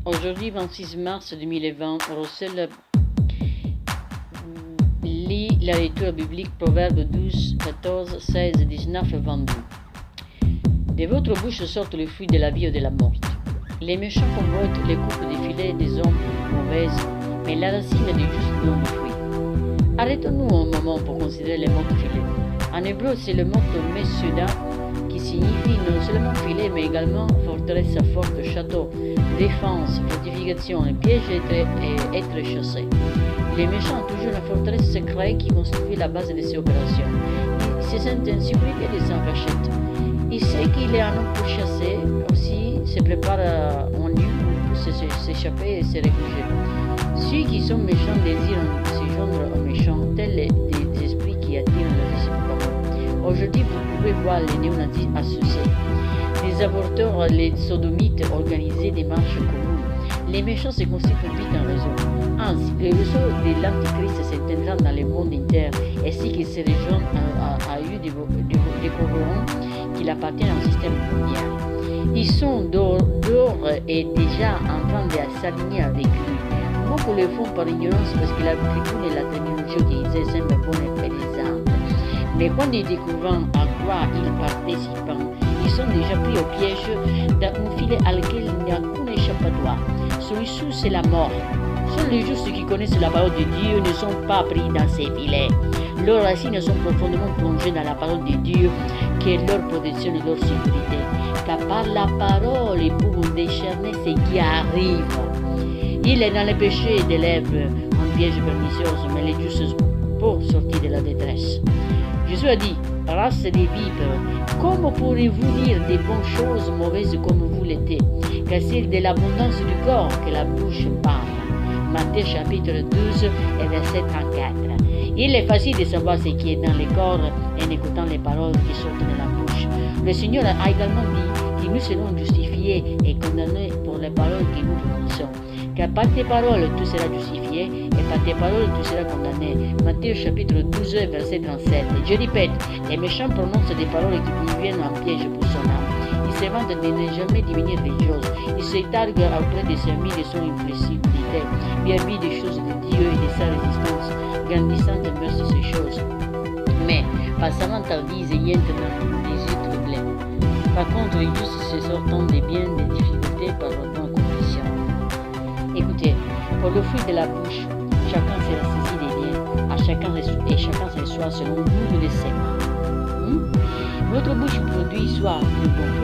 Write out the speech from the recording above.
Aujourd'hui, 26 mars 2020, Rossel lit la lecture biblique Proverbes 12, 14, 16, 19 et 22. De votre bouche sortent les fruits de la vie ou de la mort. Les méchants convoitent les coupes des filets des hommes mauvaises, mais la racine du juste donne le fruit. Arrêtons-nous un moment pour considérer les mots filets. En hébreu, c'est le mot Messuda qui signifie non seulement filet, mais également forteresse forte, château, défense, fortification, piège et être chassé. Les méchants ont toujours une forteresse secrète qui constitue la base de ses opérations. Ils se sentent en sécurité de s'en cachette. Il sait qu'il est un homme pour chasser, aussi se prépare en lieu pour s'échapper et se réfugier. Ceux qui sont méchants désirent se joindre aux méchants, tels des esprits qui attirent le réciproquement. Aujourd'hui, vous pouvez voir les néonazis associés, les avorteurs, les sodomites organiser des marches communes. Les méchants se constituent vite en réseau. Ainsi, le réseau de l'Antichrist s'éteindra dans le monde entier, ainsi qu'il se rejoint à eux des courants qui appartiennent au système mondial. Ils sont dehors et déjà en train de s'aligner avec lui. Beaucoup le font par ignorance parce que la tribune et la terminologie utilisée semblent bonnes et plaisantes. Mais quand ils découvrent à quoi ils participent, ils sont déjà pris au piège d'un filet à lequel il n'y a qu'un échappatoire. Celui-ci, c'est la mort. Seuls les justes qui connaissent la parole de Dieu ne sont pas pris dans ces filets. Leurs racines sont profondément plongées dans la parole de Dieu, qui est leur protection et leur sécurité. Car par la parole, ils peuvent décerner ce qui arrive. Il est dans le péché des lèvres, un piège pernicieux, mais les justes pour sortir de la détresse. Jésus a dit, race des vipères, comment pourrez-vous dire des bonnes choses mauvaises comme vous l'étiez? Car c'est de l'abondance du corps que la bouche parle. Matthieu chapitre 12 et verset 34. Il est facile de savoir ce qui est dans le corps en écoutant les paroles qui sortent de la bouche. Le Seigneur a également dit que nous serons justifiés et condamnés pour les paroles que nous prononçons. Car par tes paroles tu seras justifié et par tes paroles tu seras condamné. Matthieu chapitre 12 verset 37. Je répète, les méchants prononcent des paroles qui deviennent un piège pour son âme. Ils se vantent de ne jamais diminuer les choses. Ils se targuent auprès de ses amis de son inflexibilité, vis-à-vis des choses de Dieu et de sa résistance, grandissant vers ces choses. Mais, passamment tardives et dans des yeux troublés. Par contre, les justes se sortant des biens, des difficultés par leur bonne condition. Écoutez, pour le fruit de la bouche, chacun sera saisi des biens, à chacun reçoit selon nous le sait. Votre bouche produit soit de bons fruits,